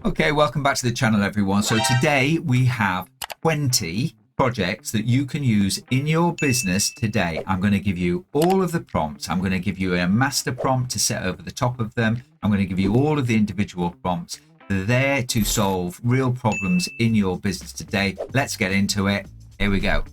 Okay, welcome back to the channel, everyone. So today we have 20 projects that you can use in your business today. I'm going to give you all of the prompts. I'm going to give you a master prompt to set over the top of them. I'm going to give you all of the individual prompts. They're there to solve real problems in your business today. Let's get into it. Here we go.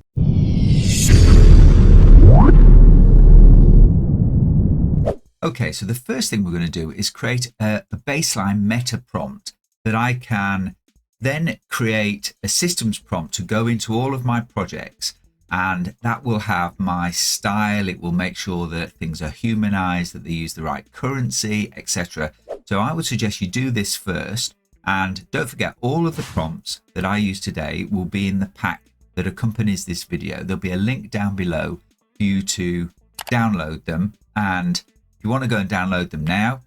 Okay, so the first thing we're going to do is create a baseline meta prompt that I can then create a systems prompt to go into all of my projects, and that will have my style. It will make sure that things are humanized, that they use the right currency, etc. So I would suggest you do this first, and don't forget all of the prompts that I use today will be in the pack that accompanies this video. There'll be a link down below for you to download them, and if you want to go and download them now,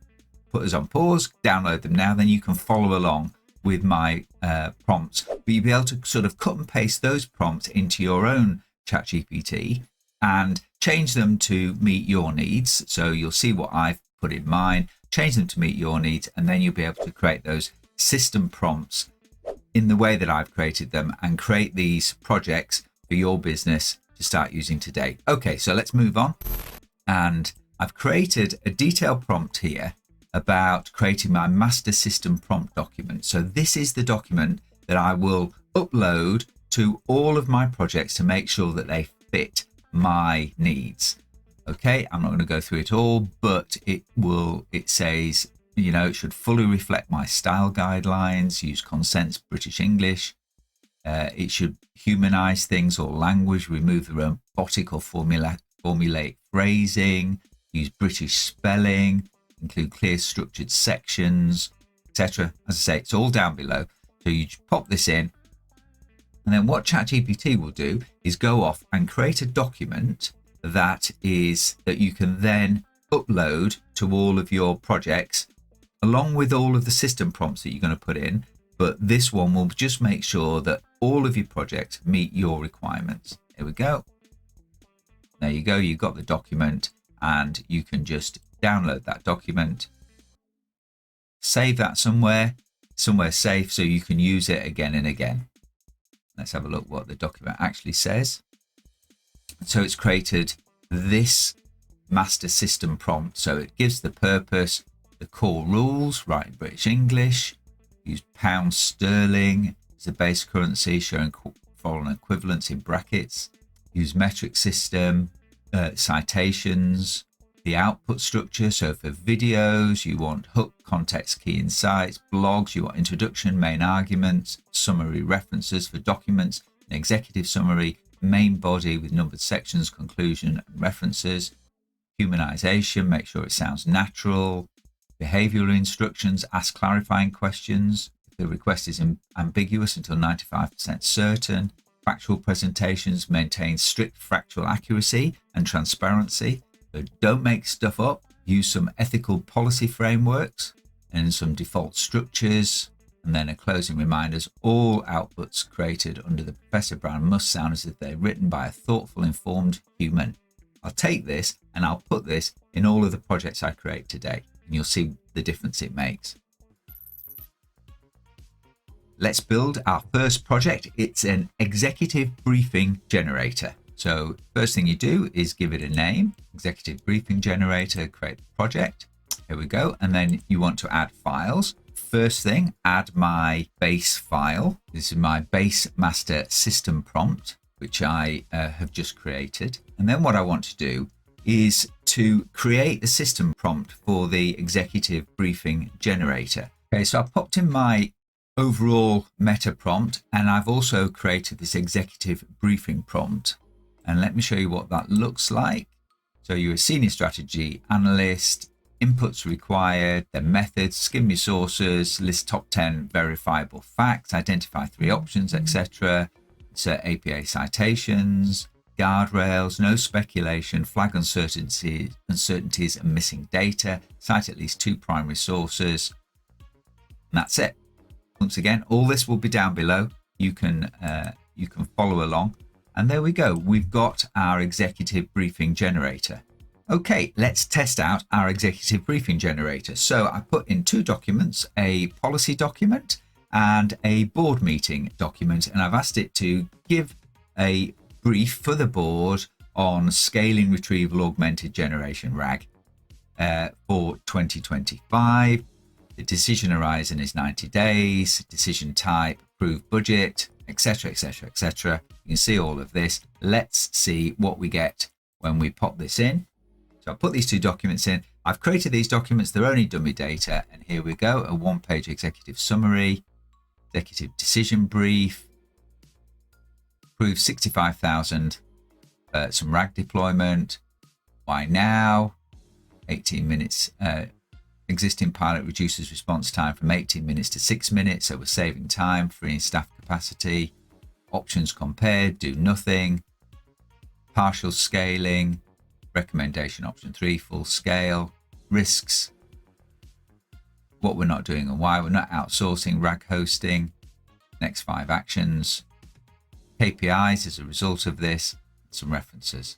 put us on pause, download them now, then you can follow along with my prompts. But you'll be able to sort of cut and paste those prompts into your own ChatGPT and change them to meet your needs. So you'll see what I've put in mine, change them to meet your needs, and then you'll be able to create those system prompts in the way that I've created them and create these projects for your business to start using today. Okay, so let's move on. And I've created a detailed prompt here about creating my master system prompt document. So this is the document that I will upload to all of my projects to make sure that they fit my needs. Okay, I'm not going to go through it all, but it says, you know, it should fully reflect my style guidelines, use consents, British English. It should humanize things or language, remove the robotic or formulaic phrasing, use British spelling, include clear structured sections, etc. As I say, it's all down below. So you pop this in, and then what ChatGPT will do is go off and create a document that you can then upload to all of your projects, along with all of the system prompts that you're going to put in. But this one will just make sure that all of your projects meet your requirements. Here we go. There you go. You've got the document, and you can just download that document, save that somewhere safe so you can use it again and again. Let's have a look what the document actually says. So it's created this master system prompt. So it gives the purpose, the core rules, write in British English, use pound sterling as a base currency, showing foreign equivalents in brackets, use metric system, citations, the output structure. So for videos, you want hook, context, key insights. Blogs, you want introduction, main arguments, summary references. For documents, an executive summary, main body with numbered sections, conclusion and references. Humanization, make sure it sounds natural. Behavioral instructions, ask clarifying questions. If the request is ambiguous until 95% certain. Factual presentations, maintain strict factual accuracy and transparency. So don't make stuff up. Use some ethical policy frameworks and some default structures. And then a closing reminders, all outputs created under the Professor Brown must sound as if they're written by a thoughtful, informed human. I'll take this and I'll put this in all of the projects I create today, and you'll see the difference it makes. Let's build our first project. It's an executive briefing generator. So first thing you do is give it a name, executive briefing generator, create the project. Here we go. And then you want to add files. First thing, add my base file. This is my base master system prompt, which I have just created. And then what I want to do is to create the system prompt for the executive briefing generator. Okay, so I popped in my overall meta prompt, and I've also created this executive briefing prompt. And let me show you what that looks like. So you're a senior strategy analyst, inputs required, the methods, skim your sources, list top 10 verifiable facts, identify 3 options, etc. Insert APA citations, guardrails, no speculation, flag uncertainties and missing data, cite at least 2 primary sources. And that's it. Once again, all this will be down below. You can follow along. And there we go. We've got our executive briefing generator. Okay, let's test out our executive briefing generator. So I put in 2 documents, a policy document and a board meeting document, and I've asked it to give a brief for the board on scaling retrieval augmented generation RAG for 2025. The decision horizon is 90 days, decision type, approved budget, etc., etc., etc. You can see all of this. Let's see what we get when we pop this in. So I put these 2 documents in. I've created these documents. They're only dummy data. And here we go. A 1-page executive summary, executive decision brief, approved 65,000, some RAG deployment. Why now? 18 minutes. Existing pilot reduces response time from 18 minutes to 6 minutes. So we're saving time, freeing staff capacity. Options compared, do nothing. Partial scaling. Recommendation option 3, full scale. Risks, what we're not doing and why. We're not outsourcing RAG hosting. Next 5 actions. KPIs as a result of this. Some references.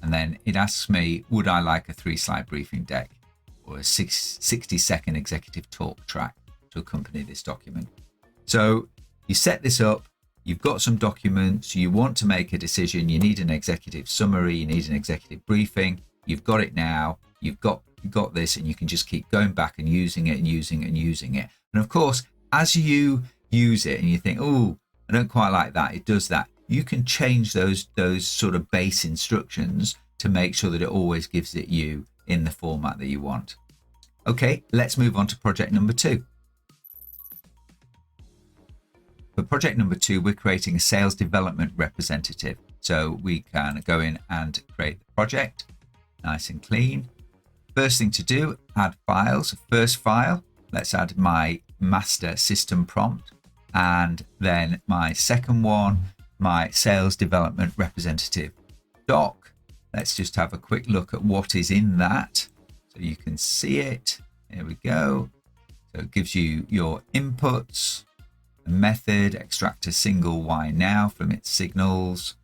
And then it asks me, would I like a 3-slide briefing deck or a 60-second executive talk track to accompany this document? So you set this up. You've got some documents, you want to make a decision, you need an executive summary, you need an executive briefing, you've got it now, you've got this, and you can just keep going back and using it and using it and using it. And of course, as you use it and you think, oh, I don't quite like that, it does that, you can change those sort of base instructions to make sure that it always gives it you in the format that you want. Okay, let's move on to project number 2. For project number 2, we're creating a sales development representative. So we can go in and create the project, nice and clean. First thing to do, add files. First file, let's add my master system prompt. And then my second one, my sales development representative doc. Let's just have a quick look at what is in that. So you can see it. Here we go. So it gives you your inputs. Method, extract a single why now from its signals,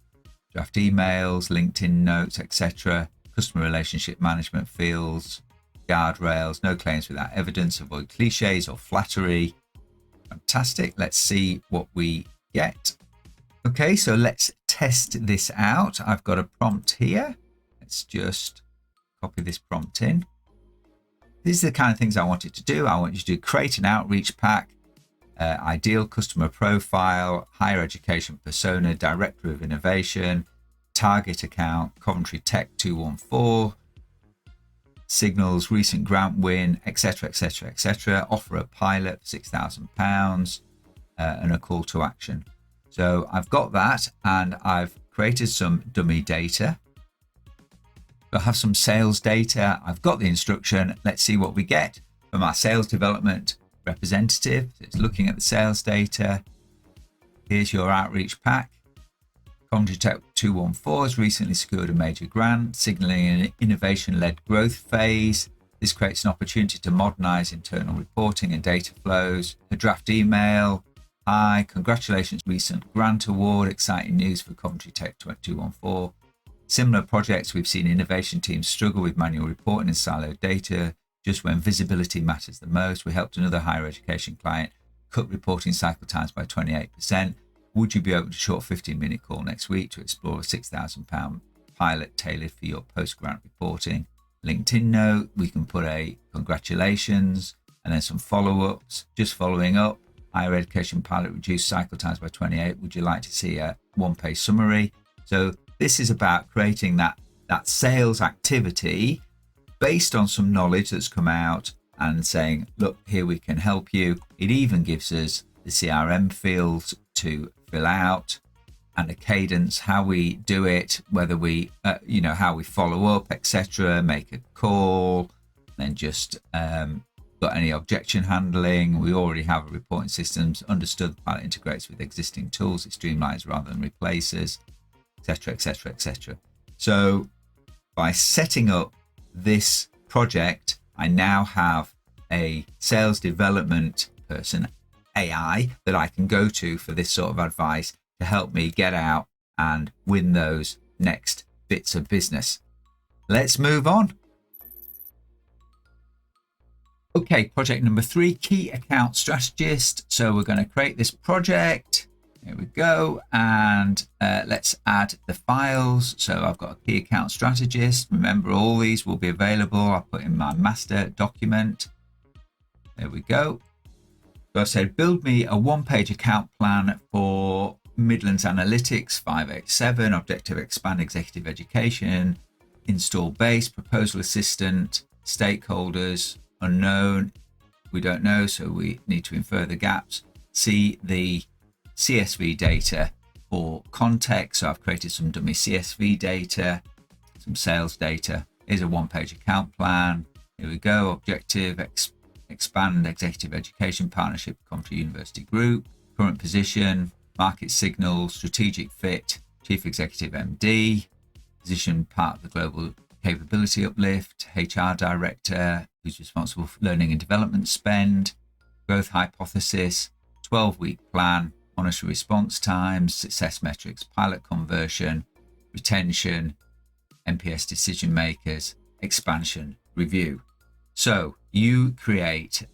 draft emails, LinkedIn notes, etc. Customer relationship management fields, guardrails, no claims without evidence, avoid cliches or flattery. Fantastic. Let's see what we get. Okay, so let's test this out. I've got a prompt here. Let's just copy this prompt in. These are the kind of things I want it to do. I want you to create an outreach pack. Ideal customer profile, higher education persona, director of innovation, target account, Coventry Tech 214, signals, recent grant win, etc., etc., etc. Offer a pilot for £6,000 and a call to action. So I've got that, and I've created some dummy data. I have some sales data. I've got the instruction. Let's see what we get from our sales development representative. It's looking at the sales data. Here's your outreach pack. Coventry Tech 214 has recently secured a major grant, signaling an innovation-led growth phase. This creates an opportunity to modernize internal reporting and data flows. A draft email. Hi, congratulations, recent grant award. Exciting news for Coventry Tech 214. Similar projects, we've seen innovation teams struggle with manual reporting and siloed data. Just when visibility matters the most, we helped another higher education client cut reporting cycle times by 28%. Would you be open to a short 15-minute call next week to explore a £6,000 pilot tailored for your post-grant reporting? LinkedIn note, we can put a congratulations and then some follow-ups. Just following up, higher education pilot reduced cycle times by 28. Would you like to see a 1-page summary? So this is about creating that sales activity based on some knowledge that's come out and saying, look, here we can help you. It even gives us the CRM fields to fill out and a cadence, how we do it, whether we, how we follow up, etc., make a call, then just got any objection handling. We already have a reporting systems, understood how it integrates with existing tools. It streamlines rather than replaces, etc., etc., etc. So by setting up this project, I now have a sales development person, AI, that I can go to for this sort of advice to help me get out and win those next bits of business. Let's move on. Okay, project number 3, key account strategist. So we're going to create this project. Here we go. And let's add the files. So I've got a key account strategist. Remember, all these will be available. I'll put in my master document. There we go. So I said, build me a 1-page account plan for Midlands Analytics 587, objective expand executive education, install base, proposal assistant, stakeholders, unknown, we don't know, so we need to infer the gaps. See the CSV data for context. So I've created some dummy CSV data, some sales data. Here's a 1-page account plan. Here we go. Objective, expand executive education partnership, Coventry University Group, current position, market signal, strategic fit, chief executive MD, position part of the global capability uplift, HR director, who's responsible for learning and development spend, growth hypothesis, 12-week plan, monitor response times, success metrics, pilot conversion, retention, NPS decision makers, expansion, review. So you create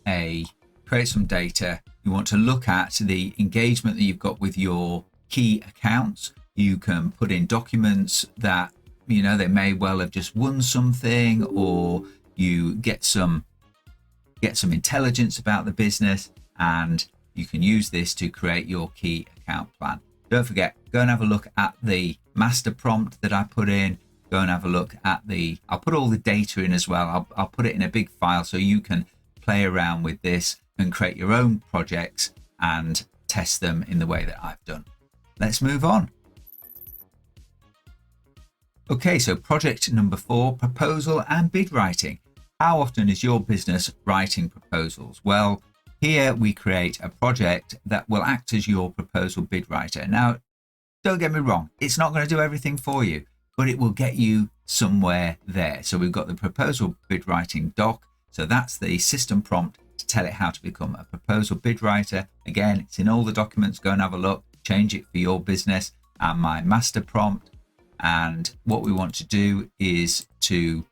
some data. You want to look at the engagement that you've got with your key accounts. You can put in documents that, you know, they may well have just won something, or you get some intelligence about the business, and you can use this to create your key account plan. Don't forget, go and have a look at the master prompt that I put in. Go and have a look at I'll put all the data in as well. I'll put it in a big file so you can play around with this and create your own projects and test them in the way that I've done. Let's move on. Okay, so project number 4, proposal and bid writing. How often is your business writing proposals? Well, here we create a project that will act as your proposal bid writer. Now, don't get me wrong, it's not going to do everything for you, but it will get you somewhere there. So we've got the proposal bid writing doc. So that's the system prompt to tell it how to become a proposal bid writer. Again, it's in all the documents. Go and have a look, change it for your business. And my master prompt. And what we want to do is to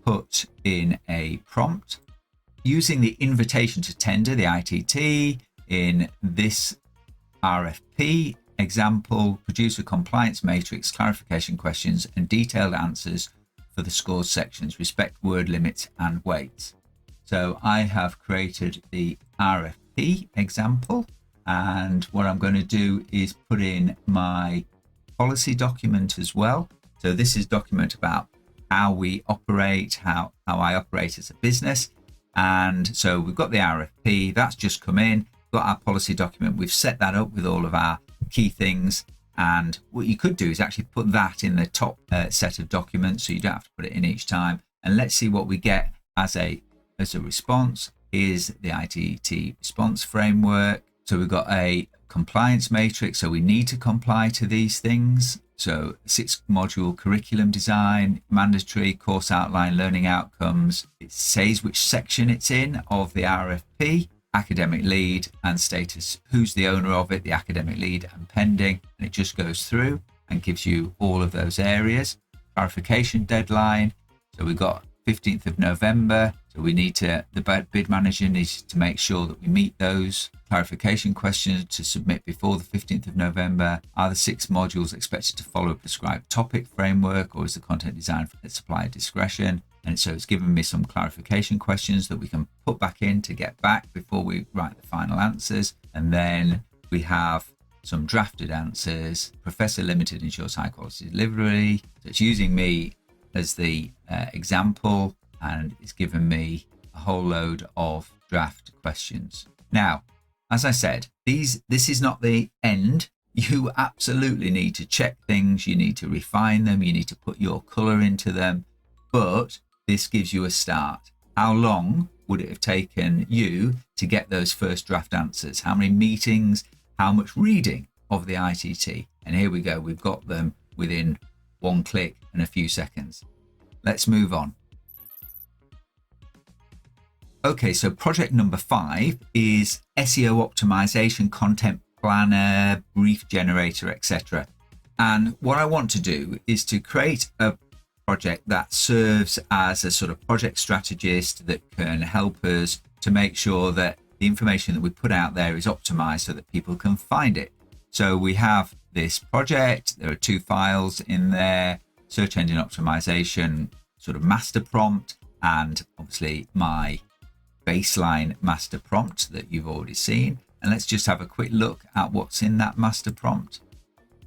put in a prompt using the invitation to tender, the ITT, in this RFP example, produce a compliance matrix, clarification questions, and detailed answers for the scores sections, respect word limits and weights. So I have created the RFP example, and what I'm going to do is put in my policy document as well. So this is document about how we operate, how I operate as a business. And so we've got the RFP, that's just come in, got our policy document, we've set that up with all of our key things. And what you could do is actually put that in the top set of documents, so you don't have to put it in each time. And let's see what we get as a response. Here's the ITT response framework. So we've got a compliance matrix, so we need to comply to these things. So 6-module curriculum design, mandatory course outline, learning outcomes. It says which section it's in of the RFP, academic lead and status, who's the owner of it, the academic lead and pending. And it just goes through and gives you all of those areas. Clarification deadline. So we've got 15th of November. So we need to, the bid manager needs to make sure that we meet those clarification questions to submit before the 15th of November. Are the 6 modules expected to follow a prescribed topic framework, or is the content designed for supplier discretion? And so it's given me some clarification questions that we can put back in to get back before we write the final answers. And then we have some drafted answers. Professor Limited ensures high quality delivery. So it's using me as the example, and it's given me a whole load of draft questions. Now, as I said, this is not the end. You absolutely need to check things. You need to refine them. You need to put your color into them. But this gives you a start. How long would it have taken you to get those first draft answers? How many meetings? How much reading of the ITT? And here we go. We've got them within one click and a few seconds. Let's move on. Okay, so project number 5 is SEO optimization, content planner, brief generator, etc. And what I want to do is to create a project that serves as a sort of project strategist that can help us to make sure that the information that we put out there is optimized so that people can find it. So we have this project, there are 2 files in there, search engine optimization sort of master prompt, and obviously my baseline master prompt that you've already seen. And let's just have a quick look at what's in that master prompt.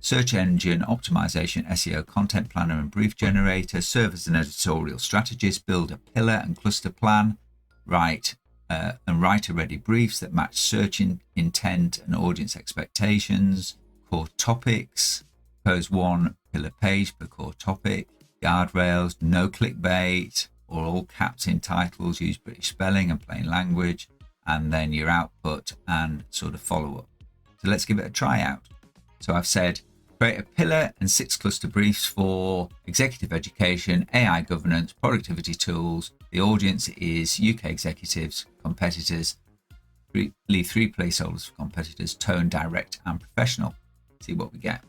Search engine optimization, SEO content planner and brief generator, serve as an editorial strategist, build a pillar and cluster plan, write writer-ready briefs that match search intent and audience expectations, core topics, propose 1 pillar page per core topic, guardrails, no clickbait, or all caps in titles, use British spelling and plain language, and then your output and sort of follow-up. So let's give it a try out. So I've said, create a pillar and 6 cluster briefs for executive education, AI governance, productivity tools. The audience is UK executives, competitors. Leave 3 placeholders for competitors, tone, direct, and professional. See what we get.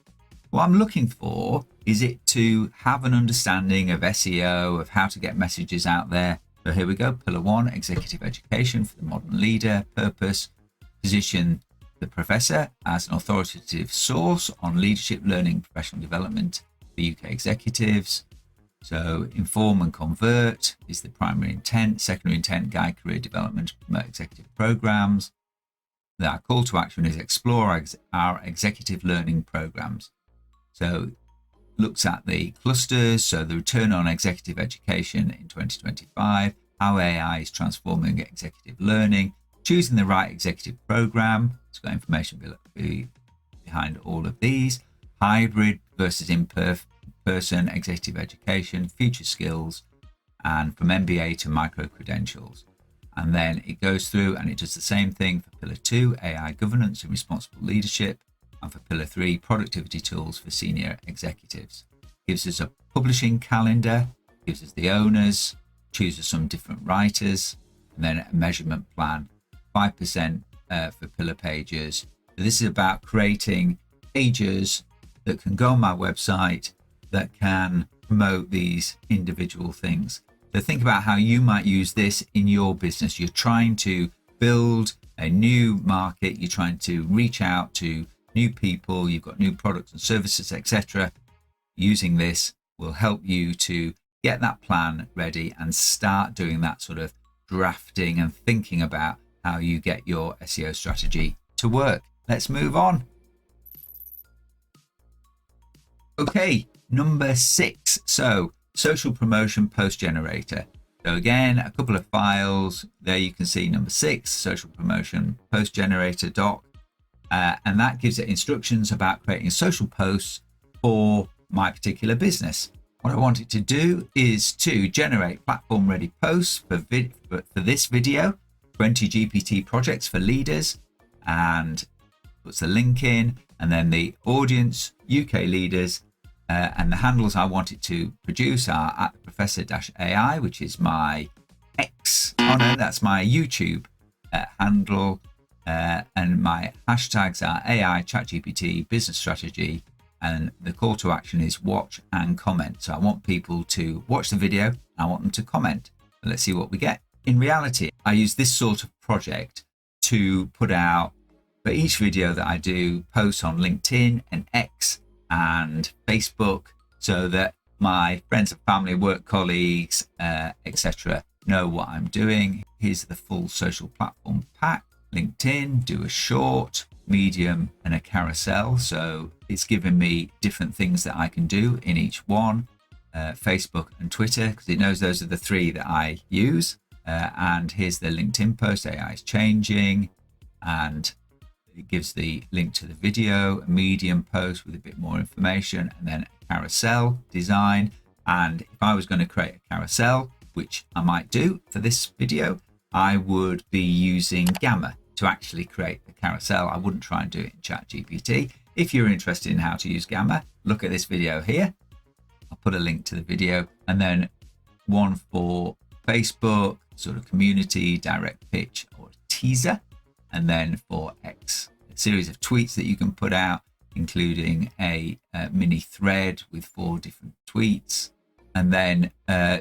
What I'm looking for is it to have an understanding of SEO, of how to get messages out there. So here we go. Pillar 1, executive education for the modern leader. Purpose, position the professor as an authoritative source on leadership, learning, professional development for UK executives. So inform and convert is the primary intent. Secondary intent, guide career development, promote executive programs. Our call to action is explore our executive learning programs. So looks at the clusters, so the return on executive education in 2025, how AI is transforming executive learning, choosing the right executive program. It's got information behind all of these. Hybrid versus in-person executive education, future skills, and from MBA to micro credentials. And then it goes through and it does the same thing for Pillar 2, AI governance and responsible leadership, and for Pillar 3, productivity tools for senior executives. Gives us a publishing calendar, gives us the owners, chooses some different writers, and then a measurement plan, 5% for pillar pages. So this is about creating pages that can go on my website that can promote these individual things. So think about how you might use this in your business. You're trying to build a new market, you're trying to reach out to new people, you've got new products and services, etc. Using this will help you to get that plan ready and start doing that sort of drafting and thinking about how you get your SEO strategy to work. Let's move on. Okay, number 6. So social promotion post generator. So again, a couple of files there. You can see number 6, social promotion post generator doc. And that gives it instructions about creating social posts for my particular business. What I want it to do is to generate platform ready posts for this video, 20 GPT projects for leaders, and puts the link in, and then the audience, UK leaders, and the handles I want it to produce are at professor-AI, which is my X. Oh no, that's my YouTube handle. And my hashtags are AI, ChatGPT, business strategy, and the call to action is watch and comment. So I want people to watch the video, I want them to comment. Let's see what we get. In reality, I use this sort of project to put out, for each video that I do, posts on LinkedIn and X and Facebook, so that my friends and family, work colleagues, etc. know what I'm doing. Here's the full social platform pack. LinkedIn, do a short, medium, and a carousel. So it's given me different things that I can do in each one. Facebook and Twitter, because it knows those are the 3 that I use. And here's the LinkedIn post, AI is changing, and it gives the link to the video, a medium post with a bit more information, and then a carousel design. And if I was going to create a carousel, which I might do for this video, I would be using Gamma to actually create the carousel. I wouldn't try and do it in ChatGPT. If you're interested in how to use Gamma, look at this video here. I'll put a link to the video, and then one for Facebook, sort of community, direct pitch, or teaser. And then for X, a series of tweets that you can put out, including a mini thread with 4 different tweets, and then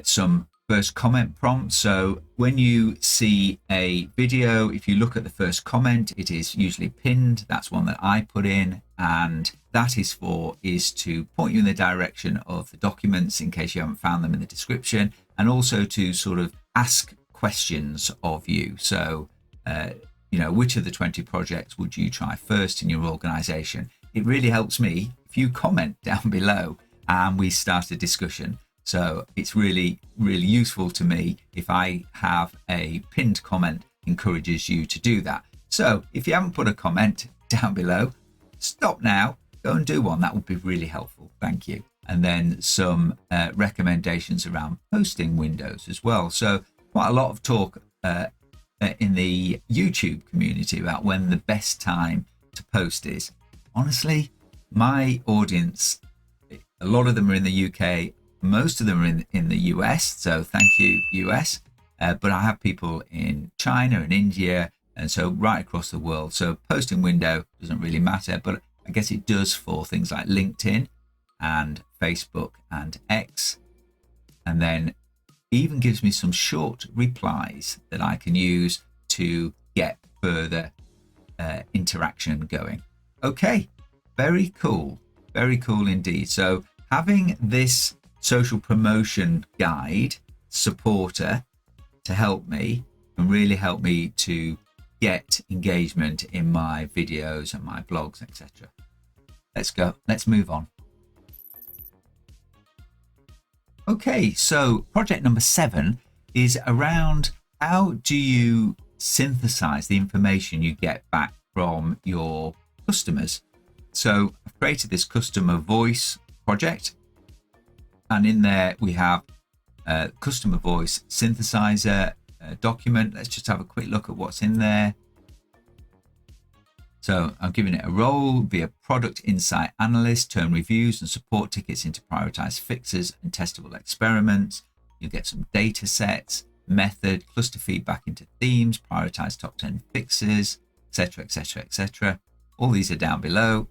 some first comment prompts. So when you see a video, if you look at the first comment, it is usually pinned. That's one that I put in, and that is to point you in the direction of the documents in case you haven't found them in the description, and also to sort of ask questions of you. So which of the 20 projects would you try first in your organization? It really helps me if you comment down below and we start a discussion. So it's really, really useful to me if I have a pinned comment, encourages you to do that. So if you haven't put a comment down below, stop now, go and do one. That would be really helpful. Thank you. And then some recommendations around posting windows as well. So quite a lot of talk in the YouTube community about when the best time to post is. Honestly, my audience, a lot of them are in the UK, most of them are in the US, so thank you US, but I have people in China and India, and so right across the world. So posting window doesn't really matter, but I guess it does for things like LinkedIn and Facebook and X, and then even gives me some short replies that I can use to get further interaction going. Okay, very cool indeed. So having this social promotion guide supporter to help me and really help me to get engagement in my videos and my blogs, etc. Let's move on. Okay, so project number 7 is around how do you synthesize the information you get back from your customers. So I've created this customer voice project, and in there we have a customer voice synthesizer document. Let's just have a quick look at what's in there. So I'm giving it a role, be a product insight analyst, turn reviews and support tickets into prioritized fixes and testable experiments. You'll get some data sets, method, cluster feedback into themes, prioritize top 10 fixes, etc, etc, etc. All these are down below.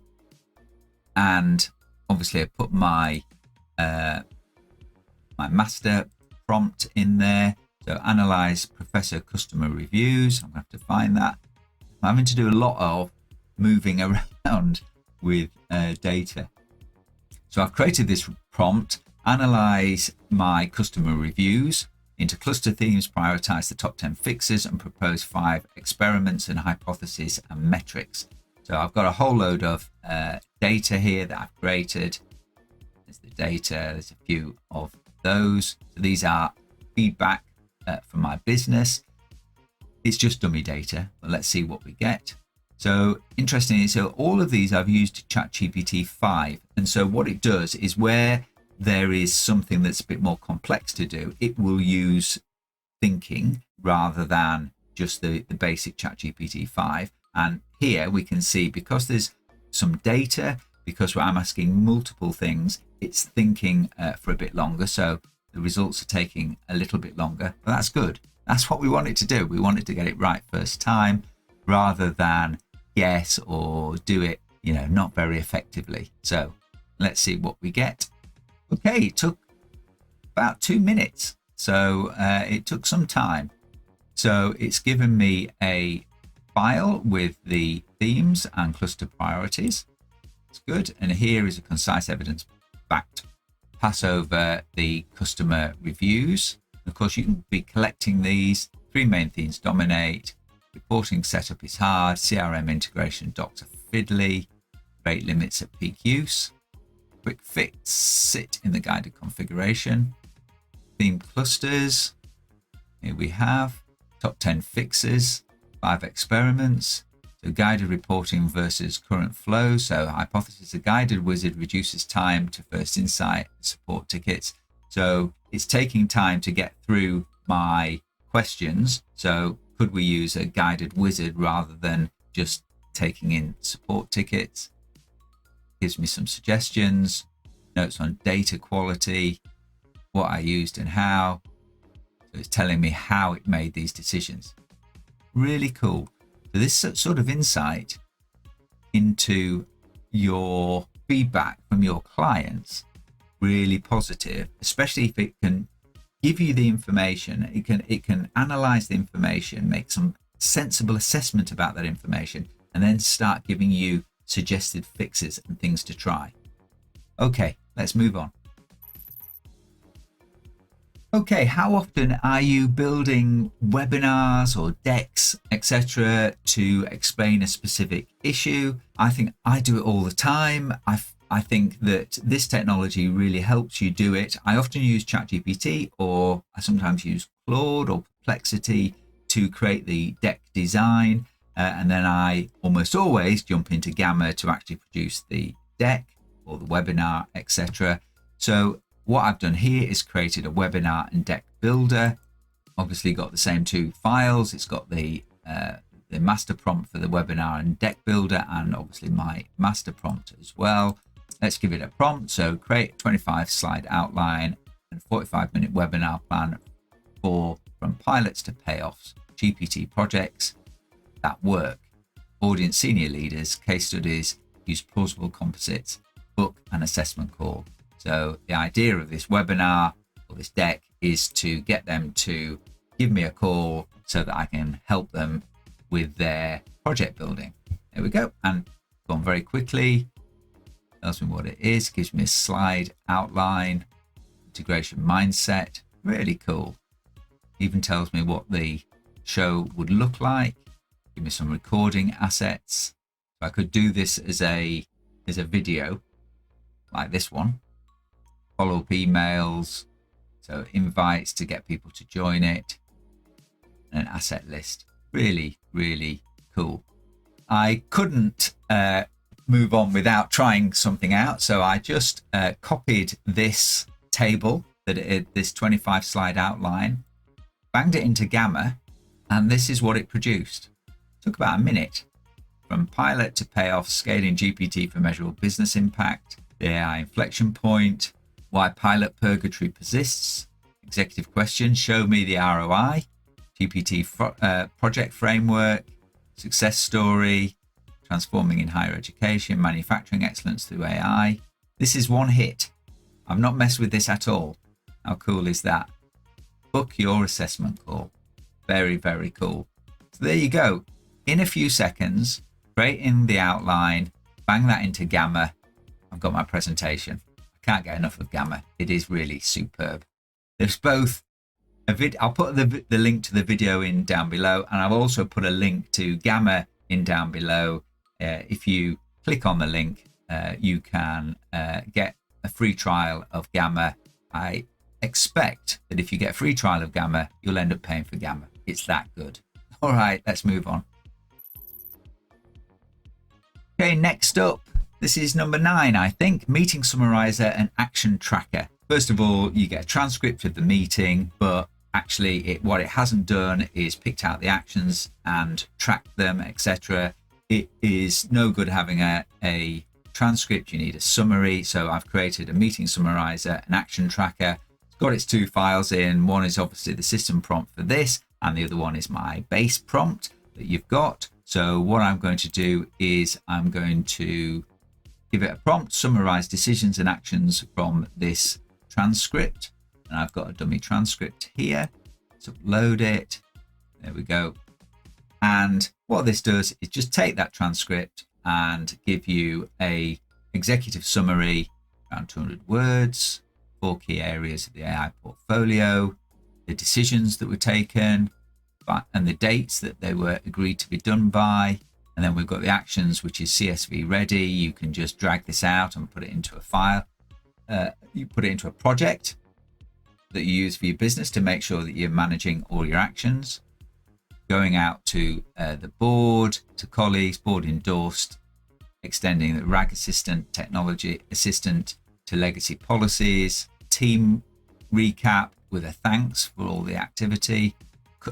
And obviously I put my my master prompt in there. So analyze professor customer reviews. I'm going to have to find that. I'm having to do a lot of moving around with data. So I've created this prompt, analyze my customer reviews into cluster themes, prioritize the top 10 fixes and propose 5 experiments and hypotheses and metrics. So I've got a whole load of data here that I've created. There's the data, there's a few of those. So these are feedback from my business. It's just dummy data, but let's see what we get. So interestingly, so all of these I've used ChatGPT 5. And so what it does is where there is something that's a bit more complex to do, it will use thinking rather than just the basic ChatGPT 5. And here we can see, because there's some data, because I'm asking multiple things, it's thinking for a bit longer. So the results are taking a little bit longer, but that's good. That's what we want it to do. We want it to get it right first time rather than guess or do it, not very effectively. So let's see what we get. Okay, it took about 2 minutes. So it took some time. So it's given me a file with the themes and cluster priorities. It's good. And here is a concise evidence-backed pass over the customer reviews. Of course, you can be collecting these. 3 main themes dominate. Reporting setup is hard. CRM integration docs are fiddly. Rate limits at peak use. Quick fix sit in the guided configuration. Theme clusters. Here we have top 10 fixes, 5 experiments. So guided reporting versus current flow. So hypothesis, a guided wizard reduces time to first insight support tickets. So it's taking time to get through my questions. So could we use a guided wizard rather than just taking in support tickets? Gives me some suggestions, notes on data quality, what I used and how. So it's telling me how it made these decisions. Really cool. So this sort of insight into your feedback from your clients really positive, especially if it can give you the information. It can analyze the information, make some sensible assessment about that information, and then start giving you suggested fixes and things to try. Okay, let's move on. Okay, how often are you building webinars or decks, etc., to explain a specific issue? I think I do it all the time. I think that this technology really helps you do it. I often use ChatGPT, or I sometimes use Claude or Perplexity to create the deck design. And then I almost always jump into Gamma to actually produce the deck or the webinar, etc. So what I've done here is created a webinar and deck builder. Obviously got the same two files. It's got the master prompt for the webinar and deck builder, and obviously my master prompt as well. Let's give it a prompt. So create 25 slide outline and 45-minute webinar plan from pilots to payoffs, GPT projects that work, audience senior leaders, case studies, use plausible composites, book an assessment call. So the idea of this webinar or this deck is to get them to give me a call so that I can help them with their project building. There we go. And gone very quickly. Tells me what it is, gives me a slide outline, integration mindset. Really cool. Even tells me what the show would look like. Give me some recording assets. So I could do this as a video like this one. Follow-up emails, so invites to get people to join it, and an asset list. Really, really cool. I couldn't move on without trying something out, so I just copied this table, this 25 slide outline, banged it into Gamma, and this is what it produced. It took about a minute. From pilot to payoff, scaling GPT for measurable business impact, the AI inflection point, why pilot purgatory persists, executive questions, show me the ROI, GPT project framework, success story, transforming in higher education, manufacturing excellence through AI. This is one hit. I've not messed with this at all. How cool is that? Book your assessment call. Very, very cool. So there you go. In a few seconds, create in the outline, bang that into Gamma. I've got my presentation. Can't get enough of Gamma. It is really superb. There's both I'll put the link to the video in down below, and I've also put a link to Gamma in down below. If you click on the link, you can get a free trial of Gamma. I expect that if you get a free trial of Gamma, you'll end up paying for Gamma. It's that good. All right, let's move on. Okay, next up. This is number 9, I think, meeting summarizer and action tracker. First of all, you get a transcript of the meeting, but actually what it hasn't done is picked out the actions and tracked them, etc. It is no good having a transcript. You need a summary. So I've created a meeting summarizer, an action tracker. It's got its two files in. One is obviously the system prompt for this, and the other one is my base prompt that you've got. So what I'm going to do is I'm going to give it a prompt, summarize decisions and actions from this transcript. And I've got a dummy transcript here. Let's upload it. There we go. And what this does is just take that transcript and give you a executive summary, around 200 words, 4 key areas of the AI portfolio, the decisions that were taken, and the dates that they were agreed to be done by. And then we've got the actions, which is CSV ready. You can just drag this out and put it into a file. You put it into a project that you use for your business to make sure that you're managing all your actions. Going out to the board, to colleagues, board endorsed, extending the RAG assistant, technology assistant to legacy policies, team recap with a thanks for all the activity,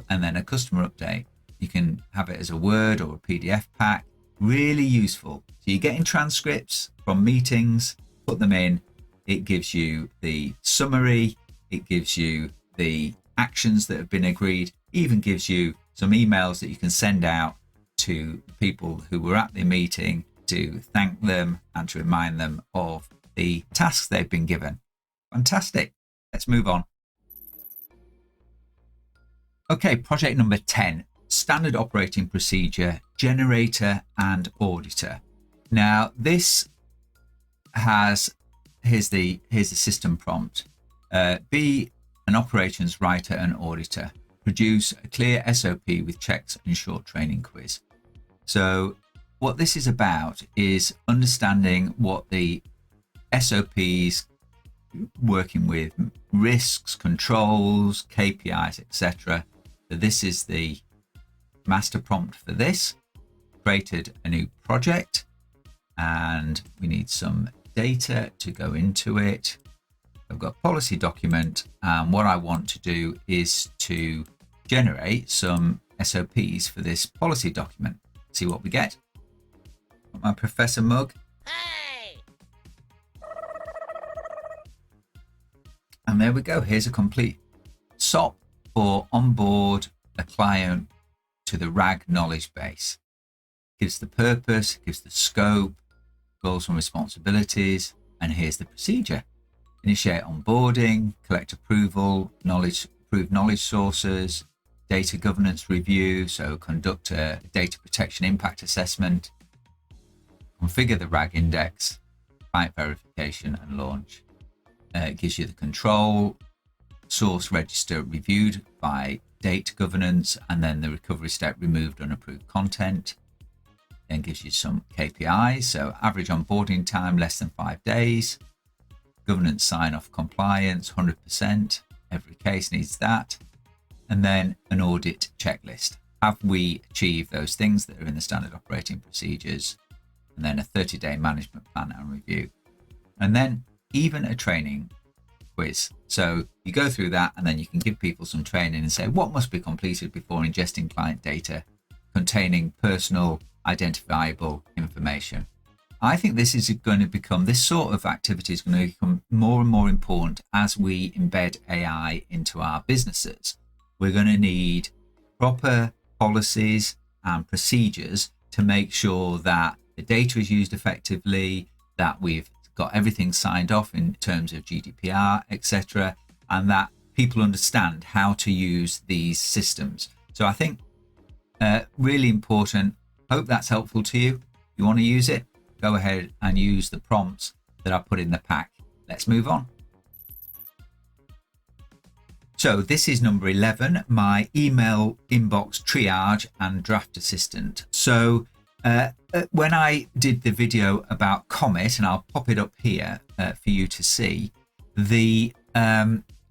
and then a customer update. You can have it as a Word or a PDF pack. Really useful. So you're getting transcripts from meetings, put them in. It gives you the summary. It gives you the actions that have been agreed. Even gives you some emails that you can send out to people who were at the meeting to thank them and to remind them of the tasks they've been given. Fantastic. Let's move on. Okay, project number 10, standard operating procedure, generator and auditor. Now this has, here's the system prompt. Be an operations writer and auditor. Produce a clear SOP with checks and short training quiz. So what this is about is understanding what the SOPs, working with risks, controls, KPIs, etc. So this is the master prompt for this. Created a new project and we need some data to go into it. I've got policy document, and what I want to do is to generate some SOPs for this policy document. See what we get. Got my professor mug. Hey! And there we go. Here's a complete SOP for onboard a client to the RAG knowledge base. Gives the purpose, gives the scope, goals and responsibilities, and here's the procedure. Initiate onboarding, collect approval, approve knowledge sources, data governance review, so conduct a data protection impact assessment, configure the RAG index, client verification and launch. It gives you the control, source register reviewed by data governance, and then the recovery step removed unapproved content. Then gives you some KPIs, so average onboarding time less than 5 days, governance sign-off compliance 100%, every case needs that, and then an audit checklist. Have we achieved those things that are in the standard operating procedures? And then a 30-day management plan and review, and then even a training quiz. So you go through that and then you can give people some training and say what must be completed before ingesting client data containing personal identifiable information. I think this is going to become, this sort of activity is going to become more and more important as we embed AI into our businesses. We're going to need proper policies and procedures to make sure that the data is used effectively, that we've got everything signed off in terms of GDPR, etc., and that people understand how to use these systems. So I think really important. Hope that's helpful to you. If you want to use it, go ahead and use the prompts that I put in the pack. Let's move on. So this is number 11, my email inbox triage and draft assistant. So when I did the video about Comet, and I'll pop it up here for you to see, the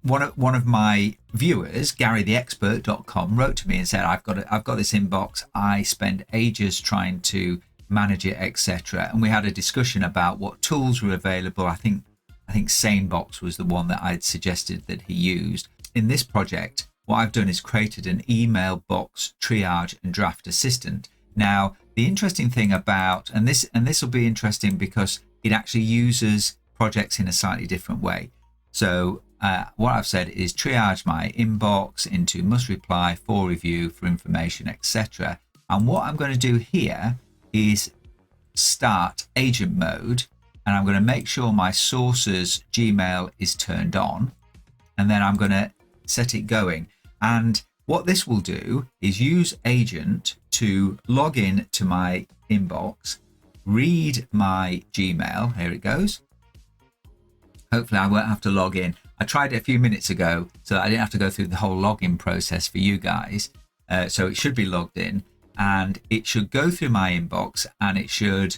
one of my viewers, GaryTheExpert.com, wrote to me and said, I've got this inbox. I spend ages trying to manage it, etc. And we had a discussion about what tools were available. I think SaneBox was the one that I'd suggested that he used. In this project, what I've done is created an email box triage and draft assistant. Now, the interesting thing about, and this will be interesting because it actually uses projects in a slightly different way. So what I've said is triage my inbox into must reply, for review, for information, etc. And what I'm going to do here is start agent mode, and I'm going to make sure my sources Gmail is turned on, and then I'm going to set it going. And what this will do is use agent to log in to my inbox, read my Gmail. Here it goes. Hopefully I won't have to log in. I tried it a few minutes ago so that I didn't have to go through the whole login process for you guys. So it should be logged in, and it should go through my inbox, and it should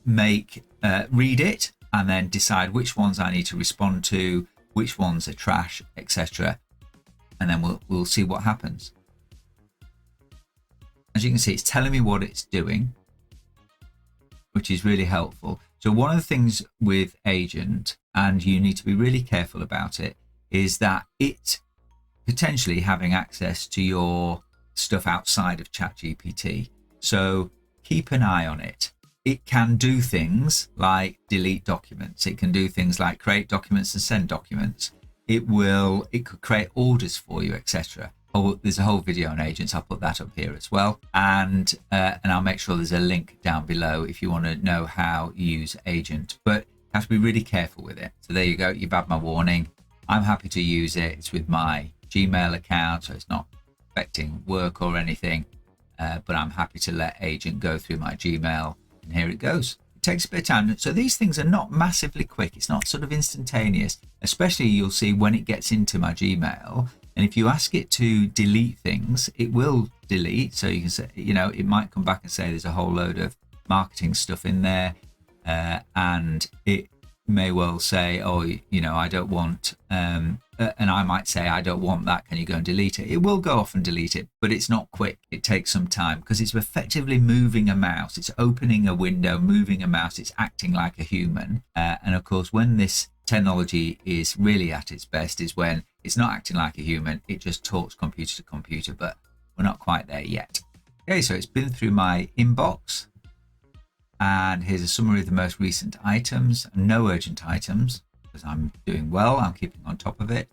read it and then decide which ones I need to respond to, which ones are trash, etc. And then we'll see what happens. As you can see, it's telling me what it's doing, which is really helpful. So one of the things with agent, and you need to be really careful about it, is that it potentially having access to your stuff outside of ChatGPT. So keep an eye on it. It can do things like delete documents. It can do things like create documents and send documents. It could create orders for you, etc. Oh, there's a whole video on agents. I'll put that up here as well. And I'll make sure there's a link down below if you want to know how you use agent. But have to be really careful with it. So there you go. You've had my warning. I'm happy to use it. It's with my Gmail account, so it's not affecting work or anything. But I'm happy to let agent go through my Gmail, and here it goes. It takes a bit of time. So these things are not massively quick. It's not sort of instantaneous, especially you'll see when it gets into my Gmail. And if you ask it to delete things, it will delete. So you can say, it might come back and say there's a whole load of marketing stuff in there. And it may well say, I don't want, and I might say, I don't want that. Can you go and delete it? It will go off and delete it, but it's not quick. It takes some time because it's effectively moving a mouse. It's opening a window, moving a mouse. It's acting like a human. And of course, when this technology is really at its best is when it's not acting like a human. It just talks computer to computer, but we're not quite there yet. Okay, so it's been through my inbox. And here's a summary of the most recent items. No urgent items because I'm doing well. I'm keeping on top of it.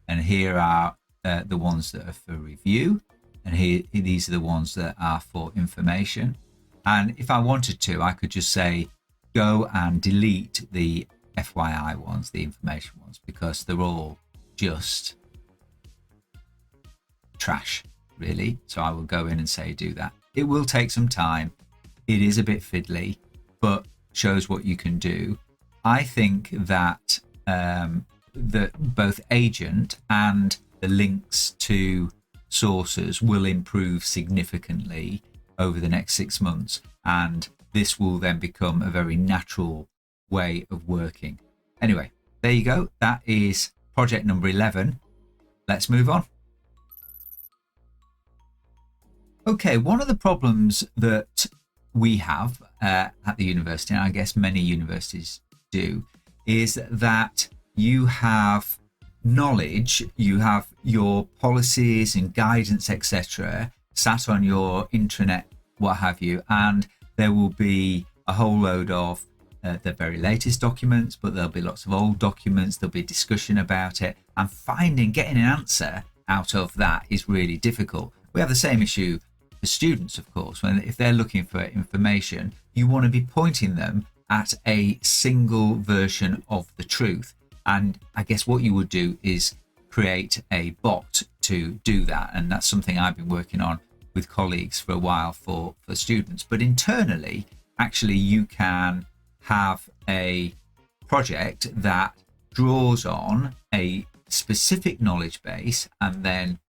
And here are the ones that are for review. And these are the ones that are for information. And if I wanted to, I could just say, go and delete the FYI ones, the information ones, because they're all just trash, really. So I will go in and say, do that. It will take some time. It is a bit fiddly, but shows what you can do. I think that both agent and the links to sources will improve significantly over the next 6 months. And this will then become a very natural way of working. Anyway, there you go. That is project number 11. Let's move on. Okay, one of the problems that we have at the university, and I guess many universities do, is that you have knowledge, you have your policies and guidance, etc., sat on your intranet, what have you, and there will be a whole load of the very latest documents, but there'll be lots of old documents, there'll be discussion about it, and getting an answer out of that is really difficult. We have the same issue for students, of course, if they're looking for information, you want to be pointing them at a single version of the truth. And I guess what you would do is create a bot to do that. And that's something I've been working on with colleagues for a while for students. But internally, actually, you can have a project that draws on a specific knowledge base and then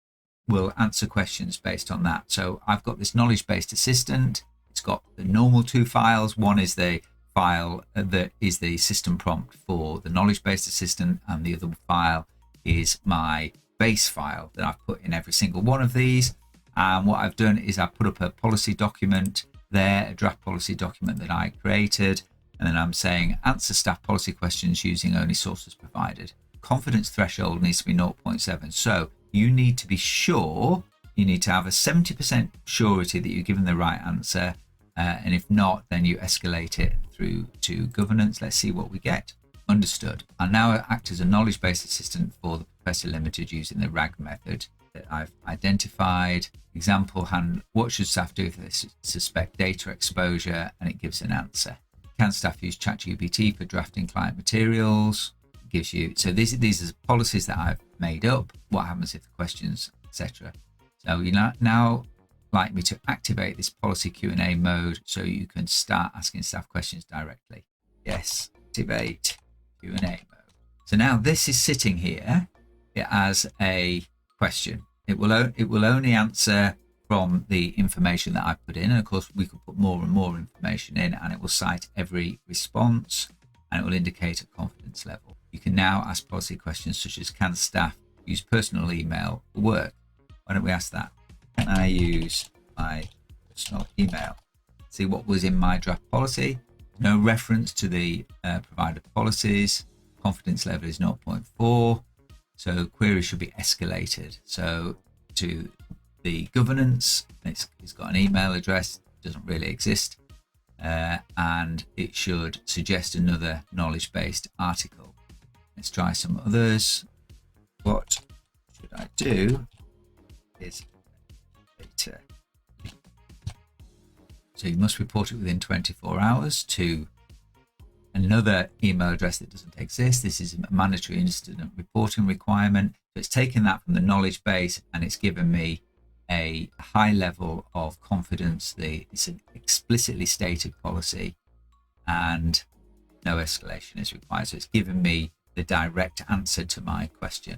will answer questions based on that. So I've got this knowledge-based assistant. It's got the normal two files. One is the file that is the system prompt for the knowledge-based assistant, and the other file is my base file that I've put in every single one of these. And what I've done is I've put up a policy document there, a draft policy document that I created, and then I'm saying answer staff policy questions using only sources provided. Confidence threshold needs to be 0.7. So you need to be sure, you need to have a 70% surety that you're given the right answer. And if not, then you escalate it through to governance. Let's see what we get. Understood. I now act as a knowledge-based assistant for the Professor Limited using the RAG method that I've identified. Example, what should staff do if they suspect data exposure? And it gives an answer. Can staff use ChatGPT for drafting client materials? It gives you, so these are policies that I've made up. What happens if the questions, etc. So you now like me to activate this policy Q&A mode so you can start asking staff questions directly. Yes, activate Q&A mode. So now this is sitting here as a question. It will only answer from the information that I put in, and of course we could put more and more information in, and it will cite every response and it will indicate a confidence level. You can now ask policy questions such as, can staff use personal email for work? Why don't we ask that? Can I use my personal email? See what was in my draft policy. No reference to the provided policies. Confidence level is 0.4. So query should be escalated. So to the governance, it's got an email address, doesn't really exist. And it should suggest another knowledge-based article. Let's try some others. What should I do is data. So you must report it within 24 hours to another email address that doesn't exist. This is a mandatory incident reporting requirement. So it's taken that from the knowledge base and it's given me a high level of confidence. It's an explicitly stated policy and no escalation is required. So it's given me the direct answer to my question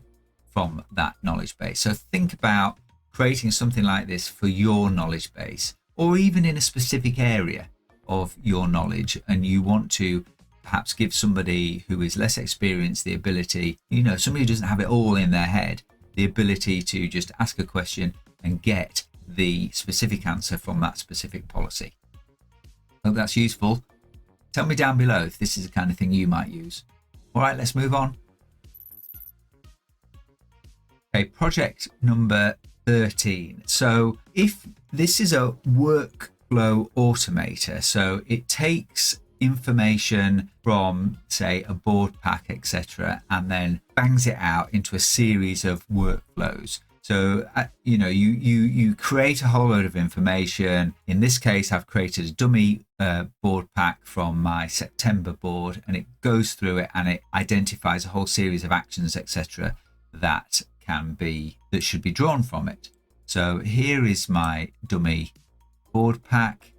from that knowledge base. So think about creating something like this for your knowledge base, or even in a specific area of your knowledge, and you want to perhaps give somebody who is less experienced the ability, somebody who doesn't have it all in their head, the ability to just ask a question and get the specific answer from that specific policy. Hope that's useful. Tell me down below if this is the kind of thing you might use. All right, let's move on. Okay, project number 13. So if this is a workflow automator, so it takes information from, say, a board pack, etc., and then bangs it out into a series of workflows. So, you create a whole load of information. In this case, I've created a dummy board pack from my September board, and it goes through it and it identifies a whole series of actions, etc., that should be drawn from it. So here is my dummy board pack,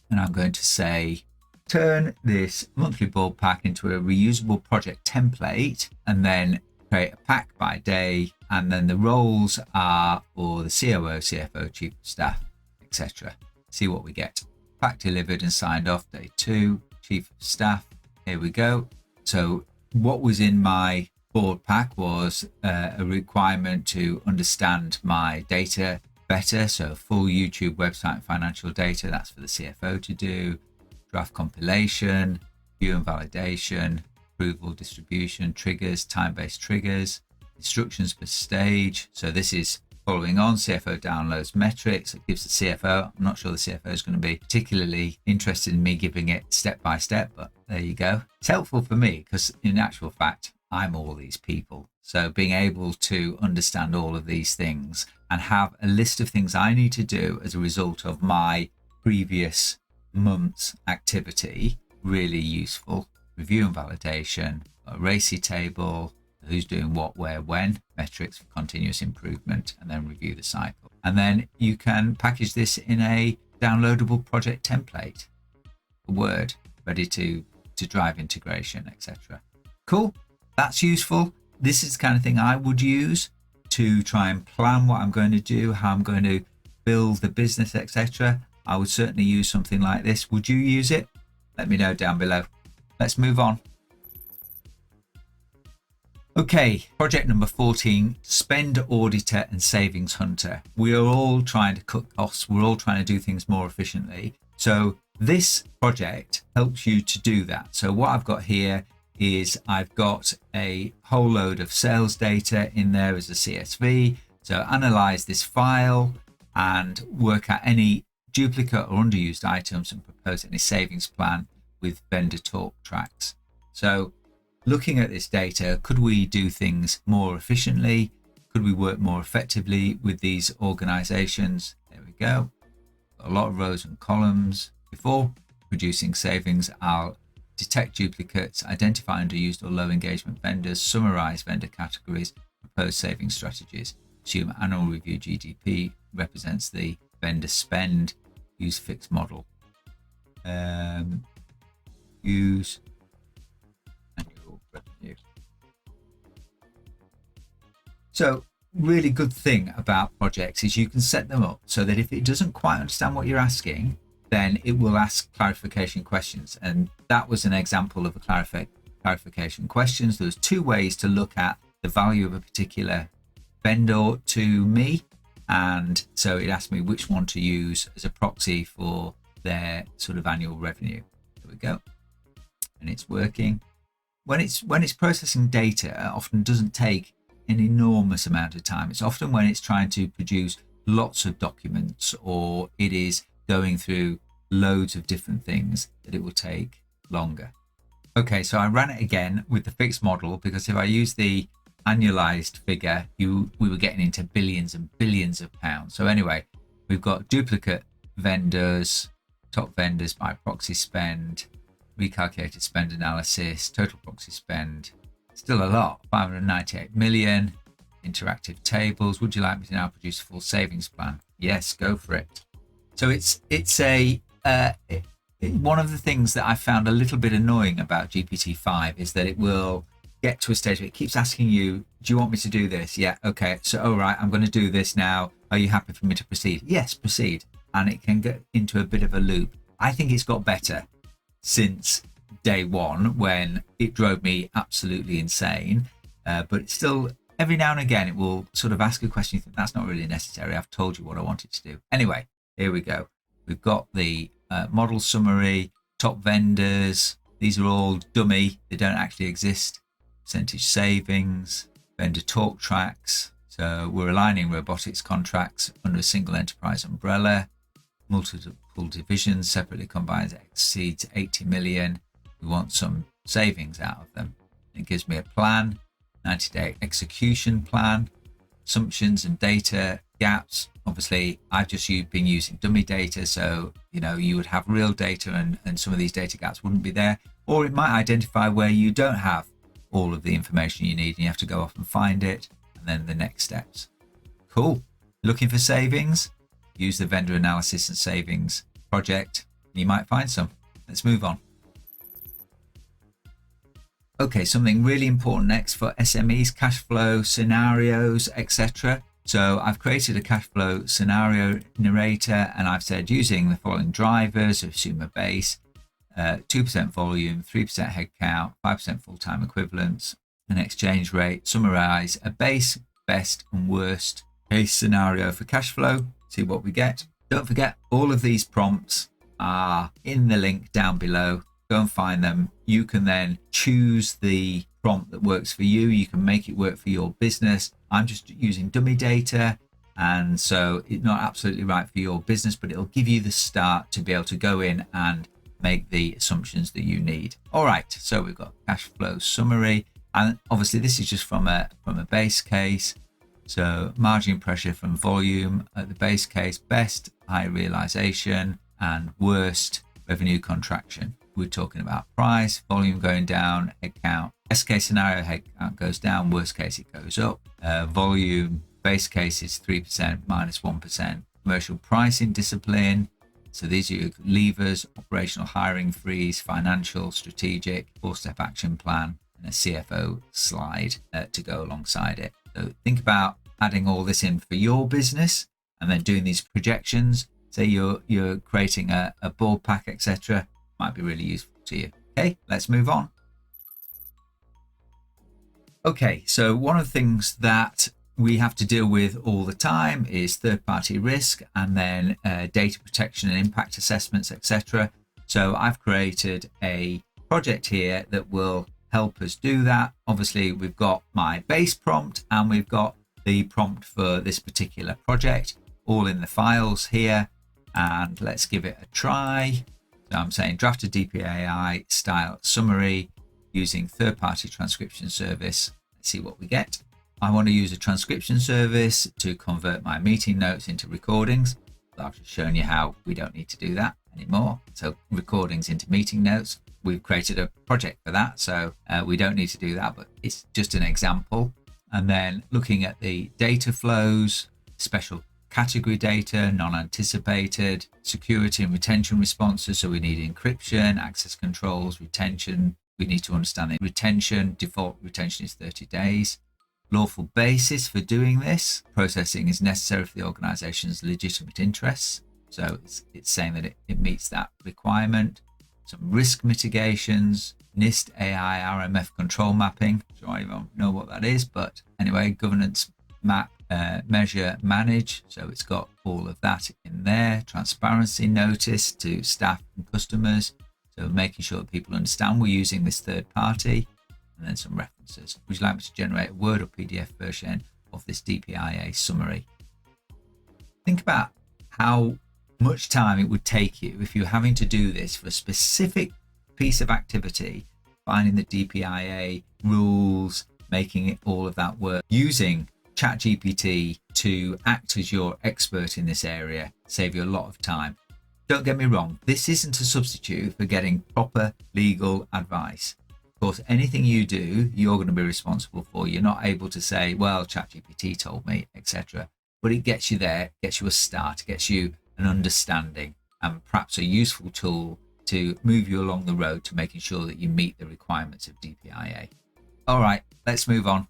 and I'm going to say, turn this monthly board pack into a reusable project template, and then create a pack by day, and then the roles are for the COO, CFO, Chief of Staff, etc. See what we get. Pack delivered and signed off day 2, Chief of Staff. Here we go. So what was in my board pack was a requirement to understand my data better. So full YouTube website financial data, that's for the CFO to do. Draft compilation, view and validation, approval, distribution, triggers, time-based triggers, instructions per stage. So this is following on. CFO downloads metrics. It gives the CFO. I'm not sure the CFO is going to be particularly interested in me giving it step by step, but there you go. It's helpful for me because in actual fact, I'm all these people. So being able to understand all of these things and have a list of things I need to do as a result of my previous month's activity, really useful. Review and validation, a RACI table, who's doing what, where, when, metrics for continuous improvement, and then review the cycle. And then you can package this in a downloadable project template, a Word, ready to drive integration, etc. Cool, that's useful. This is the kind of thing I would use to try and plan what I'm going to do, how I'm going to build the business, etc. I would certainly use something like this. Would you use it? Let me know down below. Let's move on. Okay, project number 14, Spend Auditor and Savings Hunter. We are all trying to cut costs. We're all trying to do things more efficiently. So this project helps you to do that. So what I've got here is I've got a whole load of sales data in there as a CSV. So analyze this file and work out any duplicate or underused items and propose any savings plan with vendor talk tracks. So looking at this data, could we do things more efficiently? Could we work more effectively with these organizations? There we go. A lot of rows and columns. Before producing savings, I'll detect duplicates, identify underused or low engagement vendors, summarize vendor categories, propose saving strategies, assume annual review GDP represents the vendor spend, use fixed model. Use annual revenue. So really good thing about projects is you can set them up so that if it doesn't quite understand what you're asking, then it will ask clarification questions. And that was an example of a clarification questions. There was 2 ways to look at the value of a particular vendor to me. And so it asked me which one to use as a proxy for their sort of annual revenue. There we go. And it's working. When it's processing data, it often doesn't take an enormous amount of time. It's often when it's trying to produce lots of documents or it is going through loads of different things that it will take longer. Okay, so I ran it again with the fixed model because if I use the annualized figure, we were getting into billions and billions of pounds. So anyway, we've got duplicate vendors, top vendors by proxy spend, recalculated spend analysis, total proxy spend, still a lot, 598 million. Interactive tables. Would you like me to now produce a full savings plan? Yes, go for it. So it's one of the things that I found a little bit annoying about GPT-5 is that it will get to a stage where it keeps asking you, do you want me to do this? Yeah, okay. So, all right, I'm going to do this now. Are you happy for me to proceed? Yes, proceed. And it can get into a bit of a loop. I think it's got better since day one when it drove me absolutely insane. But it's still, every now and again, it will sort of ask a question. You think that's not really necessary. I've told you what I wanted to do. Anyway, here we go. We've got the model summary, top vendors. These are all dummy. They don't actually exist. Percentage savings, vendor talk tracks. So we're aligning robotics contracts under a single enterprise umbrella. Multiple divisions separately combined exceeds 80 million. We want some savings out of them. It gives me a plan. 90-day execution plan, assumptions and data gaps. Obviously, I've just been using dummy data, so you would have real data and some of these data gaps wouldn't be there. Or it might identify where you don't have all of the information you need and you have to go off and find it, and then the next steps. Cool. Looking for savings? Use the vendor analysis and savings project. You might find some. Let's move on. Okay, something really important next for SMEs, cash flow scenarios, etc. So I've created a cash flow scenario narrator, and I've said using the following drivers, assume a base, 2% volume, 3% headcount, 5% full-time equivalents, an exchange rate, summarize a base, best and worst case scenario for cash flow, see what we get. Don't forget, all of these prompts are in the link down below. Go and find them. You can then choose the prompt that works for you. You can make it work for your business. I'm just using dummy data, and so it's not absolutely right for your business, but it'll give you the start to be able to go in and make the assumptions that you need. All right, so we've got cash flow summary, and obviously this is just from a base case. So margin pressure from volume at the base case, best high realization, and worst revenue contraction. We're talking about price, volume going down, headcount. Best case scenario, headcount goes down. Worst case, it goes up. Volume, base case is 3% minus 1%. Commercial pricing discipline. So these are your levers: operational hiring freeze, financial, strategic, 4-step action plan, and a CFO slide to go alongside it. So think about adding all this in for your business and then doing these projections. Say you're creating a board pack, etc. Might be really useful to you. Okay, let's move on. Okay, so one of the things that we have to deal with all the time is third-party risk, and then data protection and impact assessments, etc. So I've created a project here that will help us do that. Obviously, we've got my base prompt and we've got the prompt for this particular project all in the files here, and let's give it a try. So I'm saying draft a DPIA style summary using third-party transcription service. Let's see what we get. I want to use a transcription service to convert my meeting notes into recordings. I've just shown you how we don't need to do that anymore. So recordings into meeting notes. We've created a project for that, so we don't need to do that, but it's just an example. And then looking at the data flows, special category data, non-anticipated, security and retention responses. So we need encryption, access controls, retention. We need to understand the retention. Default retention is 30 days. Lawful basis for doing this. Processing is necessary for the organization's legitimate interests. So it's saying that it meets that requirement. Some risk mitigations, NIST AI RMF control mapping. I don't know what that is, but anyway, governance map, measure, manage. So it's got all of that in there. Transparency notice to staff and customers. So making sure that people understand we're using this third party. And then some references. Would you like me to generate a Word or PDF version of this DPIA summary? Think about how much time it would take you if you're having to do this for a specific piece of activity, finding the DPIA rules, making it all of that work, using ChatGPT to act as your expert in this area, save you a lot of time. don't get me wrong, this isn't a substitute for getting proper legal advice. Of course, anything you do, you're going to be responsible for. You're not able to say, well, ChatGPT told me, etc. But it gets you there, gets you a start, gets you an understanding, and perhaps a useful tool to move you along the road to making sure that you meet the requirements of DPIA. All right, let's move on.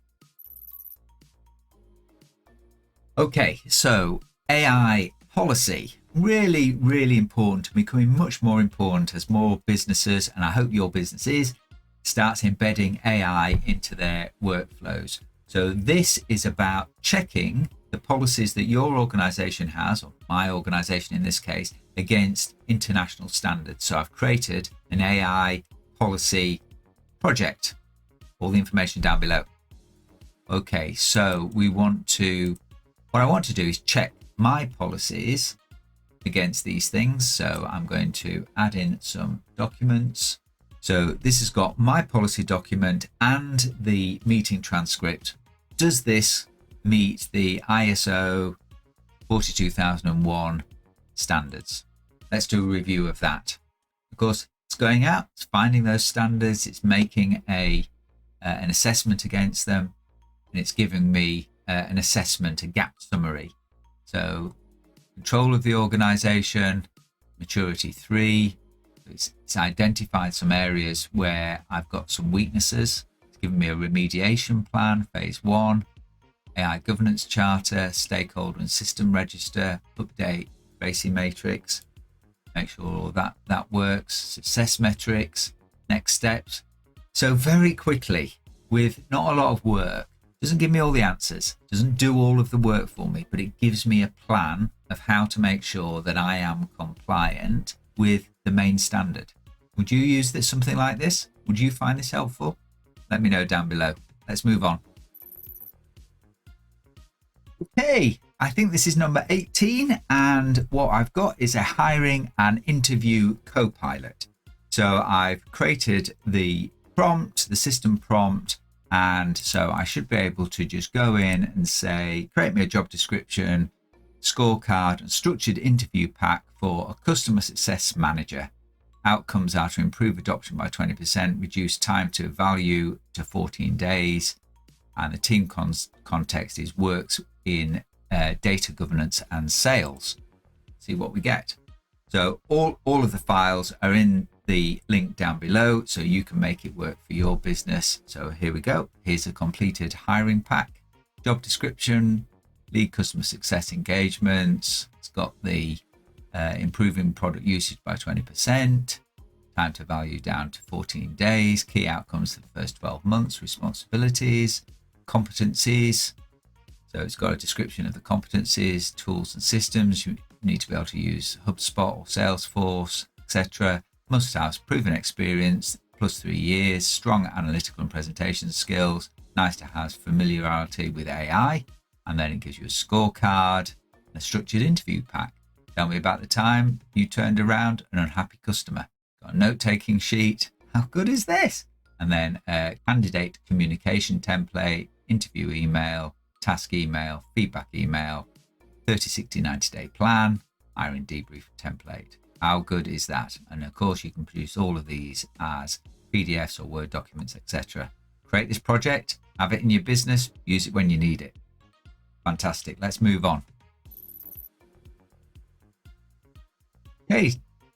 Okay, so AI policy, really, really important, becoming much more important as more businesses, and I hope your business is, starts embedding AI into their workflows. So this is about checking the policies that your organization has, or my organization in this case, against international standards. So I've created an AI policy project. All the information down below. Okay, so what I want to do is check my policies against these things. So I'm going to add in some documents. So this has got my policy document and the meeting transcript. Does this meet the ISO 42001 standards? Let's do a review of that. Of course, it's going out, it's finding those standards, it's making an assessment against them, and it's giving me an assessment, a gap summary. So control of the organization, maturity 3. It's identified some areas where I've got some weaknesses. It's given me a remediation plan, phase 1, AI governance charter, stakeholder and system register, update Tracy matrix, make sure all that works, success metrics, next steps. So very quickly, with not a lot of work, doesn't give me all the answers, doesn't do all of the work for me, but it gives me a plan of how to make sure that I am compliant with the main standard. Would you use something like this? Would you find this helpful? Let me know down below. Let's move on. Okay, I think this is number 18, and what I've got is a hiring and interview co-pilot. So I've created the prompt, the system prompt, and so I should be able to just go in and say, create me a job description, scorecard, and structured interview pack for a customer success manager. Outcomes are to improve adoption by 20%, reduce time to value to 14 days, and the team context is works in data governance and sales. See what we get. So all of the files are in the link down below, so you can make it work for your business. So here we go. Here's a completed hiring pack, job description, lead customer success engagements. It's got the improving product usage by 20%, time to value down to 14 days, key outcomes for the first 12 months, responsibilities, competencies. So it's got a description of the competencies, tools and systems. You need to be able to use HubSpot or Salesforce, etc. Must have proven experience, +3 years, strong analytical and presentation skills, nice to have familiarity with AI, and then it gives you a scorecard, a structured interview pack. Tell me about the time you turned around an unhappy customer. Got a note-taking sheet. How good is this? And then a candidate communication template, interview email, task email, feedback email, 30, 60, 90-day plan, hiring debrief template. How good is that? And of course, you can produce all of these as PDFs or Word documents, etc. Create this project, have it in your business, use it when you need it. Fantastic. Let's move on. Okay,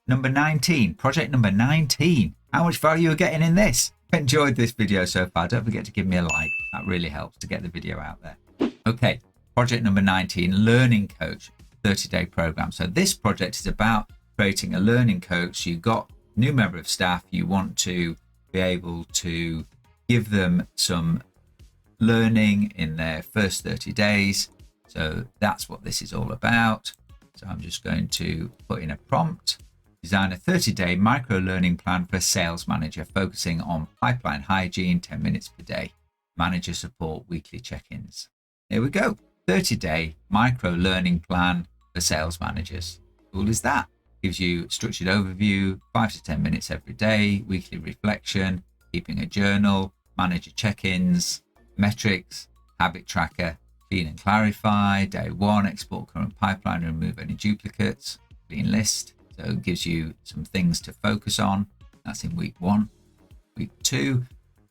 number 19, project number 19. How much value are you getting in this? If you enjoyed this video so far, don't forget to give me a like. That really helps to get the video out there. Okay, project number 19, learning coach, 30-day program. So this project is about creating a learning coach. You've got a new member of staff. You want to be able to give them some learning in their first 30 days. So that's what this is all about. So I'm just going to put in a prompt, design a 30-day micro learning plan for a sales manager, focusing on pipeline hygiene, 10 minutes per day, manager support, weekly check-ins. Here we go. 30-day micro learning plan for sales managers. Cool is that? Gives you structured overview, 5 to 10 minutes every day, weekly reflection, keeping a journal, manager check-ins, metrics, habit tracker, clean and clarify, day 1, export current pipeline, remove any duplicates, clean list, So it gives you some things to focus on. That's in week 1. Week 2,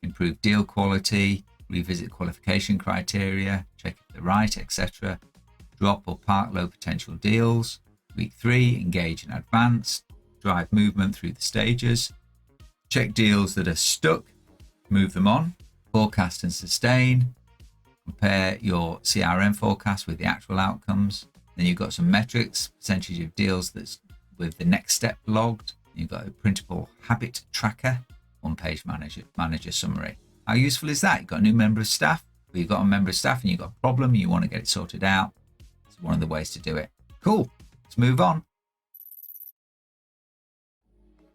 improve deal quality, revisit qualification criteria, check if they're right, etc. Drop or park low potential deals. Week 3, engage in advance, drive movement through the stages, check deals that are stuck, move them on, forecast and sustain, compare your CRM forecast with the actual outcomes. Then you've got some metrics, percentage of deals that's with the next step logged. You've got a printable habit tracker, one-page manager summary. How useful is that? You've got a new member of staff, or you've got a member of staff and you've got a problem, you want to get it sorted out. It's one of the ways to do it. Cool. Let's move on.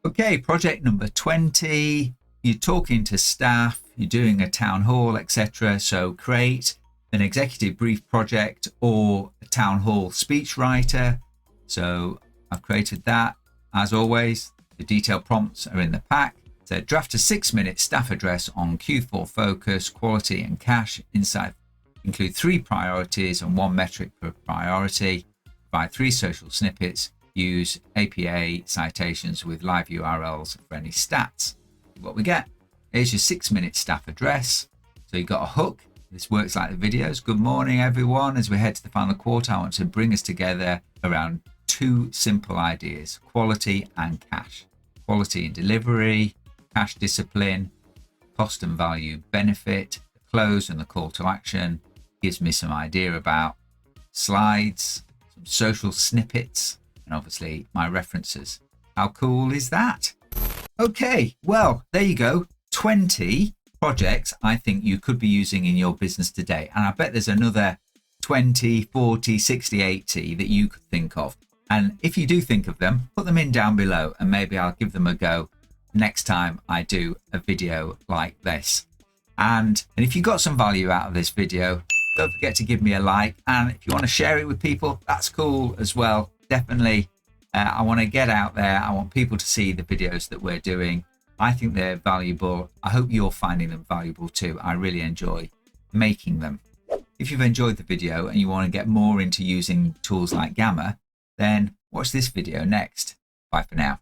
Okay, project number 20. You're talking to staff, you're doing a town hall, etc. So create an executive brief project or a town hall speechwriter. So I've created that. As always, the detailed prompts are in the pack. So draft a 6-minute staff address on Q4 focus, quality and cash insight. Include 3 priorities and 1 metric per priority. Provide 3 social snippets. Use APA citations with live URLs for any stats. What we get, here's your 6-minute staff address. So you've got a hook. This works like the videos. Good morning, everyone. As we head to the final quarter, I want to bring us together around 2 simple ideas: quality and cash. Quality in delivery, cash discipline, cost and value benefit, the close and the call to action. Gives me some idea about slides, some social snippets, and obviously my references. How cool is that? Okay, well, there you go. 20 projects I think you could be using in your business today. And I bet there's another 20, 40, 60, 80 that you could think of. And if you do think of them, put them in down below and maybe I'll give them a go next time I do a video like this. And if you got some value out of this video, don't forget to give me a like. And if you want to share it with people, that's cool as well. Definitely. I want to get out there. I want people to see the videos that we're doing. I think they're valuable. I hope you're finding them valuable too. I really enjoy making them. If you've enjoyed the video and you want to get more into using tools like Gamma, then watch this video next. Bye for now.